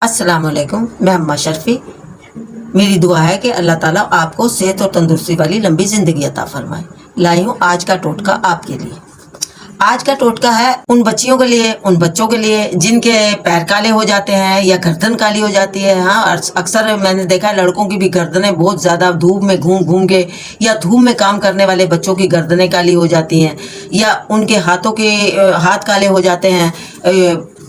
अस्सलाम वालेकुम। मैं अम्मा शर्फी। मेरी दुआ है कि अल्लाह ताला आपको सेहत और तंदुरुस्ती वाली लंबी ज़िंदगी अता फरमाए। लाई हूँ आज का टोटका आपके लिए। आज का टोटका है उन बच्चियों के लिए, उन बच्चों के लिए जिनके पैर काले हो जाते हैं या गर्दन काली हो जाती है। हाँ, अक्सर मैंने देखा है लड़कों की भी गर्दनें बहुत ज़्यादा धूप में घूम घूम के, या धूप में काम करने वाले बच्चों की गर्दनें काली हो जाती हैं, या उनके हाथों के हाथ काले हो जाते हैं,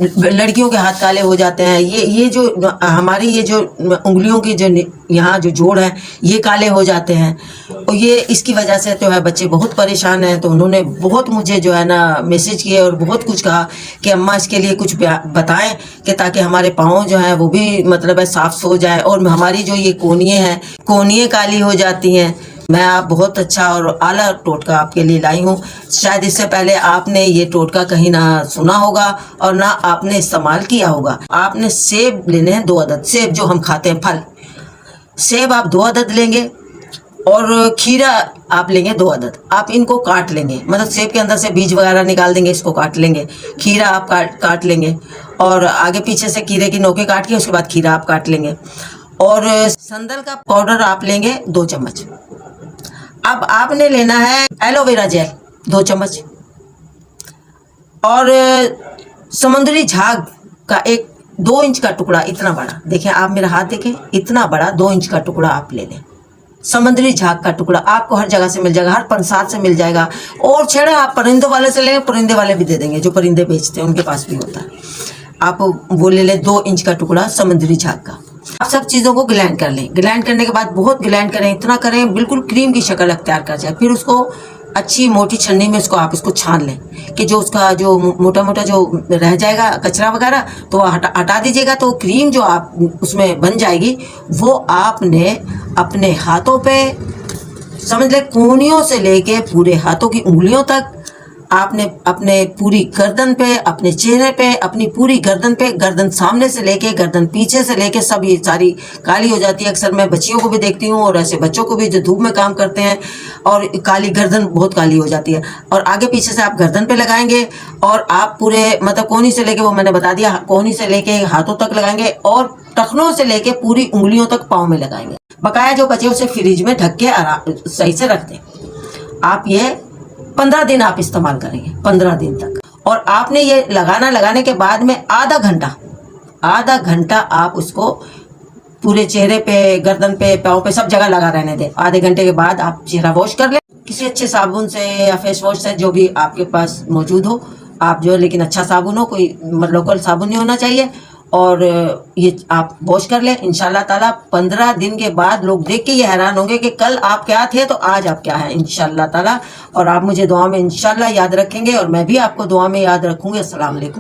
लड़कियों के हाथ काले हो जाते हैं। ये जो हमारी ये जो उंगलियों की जो यहाँ जो जोड़ है ये काले हो जाते हैं, और ये इसकी वजह से जो है बच्चे बहुत परेशान हैं। तो उन्होंने बहुत मुझे जो है ना मैसेज किए और बहुत कुछ कहा कि अम्मा इसके लिए कुछ बताएं कि ताकि हमारे पाँव जो हैं वो भी मतलब है साफ हो जाए, और हमारी जो ये कोहनियाँ हैं, कोहनियाँ काली हो जाती हैं। मैं आप बहुत अच्छा और आला टोटका आपके लिए लाई हूँ। शायद इससे पहले आपने ये टोटका कहीं ना सुना होगा और ना आपने इस्तेमाल किया होगा। आपने सेब लेने हैं 2 अदद, सेब जो हम खाते हैं फल, सेब आप 2 अदद लेंगे, और खीरा आप लेंगे 2 अदद। आप इनको काट लेंगे, मतलब सेब के अंदर से बीज वगैरह निकाल देंगे, इसको काट लेंगे। खीरा आप काट लेंगे, और आगे पीछे से खीरे की नोके काट के उसके बाद खीरा आप काट लेंगे। और संदल का पाउडर आप लेंगे 2 चम्मच। अब आपने लेना है एलोवेरा जेल 2 चम्मच, और समुद्री झाग का एक 2 इंच का टुकड़ा, इतना बड़ा, देखिए आप मेरा हाथ देखें, इतना बड़ा 2 इंच का टुकड़ा आप ले लें। समुद्री झाग का टुकड़ा आपको हर जगह से मिल जाएगा, हर पंसार से मिल जाएगा। और छेड़े आप परिंदों वाले से लेंगे, परिंदे वाले भी दे देंगे, जो परिंदे बेचते हैं उनके पास भी होता है। आप वो ले लें 2 इंच का टुकड़ा समुद्री झाग का। आप सब चीज़ों को ग्राइंड कर लें। ग्राइंड करने के बाद बहुत ग्राइंड करें, इतना करें बिल्कुल क्रीम की शक्ल अख्तियार कर जाए। फिर उसको अच्छी मोटी छन्नी में उसको आप इसको छान लें कि जो उसका जो मोटा मोटा जो रह जाएगा कचरा वगैरह तो हटा दीजिएगा। तो क्रीम जो आप उसमें बन जाएगी वो आपने अपने हाथों पे, समझ लें कोहनियों से लेके पूरे हाथों की उंगलियों तक, आपने अपने पूरी गर्दन पे, अपने चेहरे पे, अपनी पूरी गर्दन पे, गर्दन सामने से लेके गर्दन पीछे से लेके सब ये सारी काली हो जाती है। अक्सर मैं बच्चियों को भी देखती हूँ और ऐसे बच्चों को भी जो धूप में काम करते हैं, और काली गर्दन बहुत काली हो जाती है। और आगे पीछे से आप गर्दन पे लगाएंगे, और आप पूरे मतलब कोहनी से लेके, वो मैंने बता दिया, कोहनी से लेके हाथों तक लगाएंगे, और टखनों से लेके पूरी उंगलियों तक पाँव में लगाएंगे। बकाया जो बचे उसे फ्रिज में ढक के सही से रख दें। आप ये 15 दिन आप इस्तेमाल करेंगे, 15 दिन तक। और आपने ये लगाने के बाद में आधा घंटा आप उसको पूरे चेहरे पे, गर्दन पे, पाँव पे, सब जगह लगा रहने दें। आधे घंटे के बाद आप चेहरा वॉश कर लें किसी अच्छे साबुन से या फेस वॉश से, जो भी आपके पास मौजूद हो आप जो, लेकिन अच्छा साबुन हो, कोई लोकल साबुन नहीं होना चाहिए। और ये आप वॉश कर लें। इंशाल्लाह ताला 15 दिन के बाद लोग देख के ये हैरान होंगे कि कल आप क्या थे तो आज आप क्या है, इंशाल्लाह ताला। और आप मुझे दुआ में इंशाल्लाह याद रखेंगे, और मैं भी आपको दुआ में याद रखूंगी। अस्सलाम वालेकुम।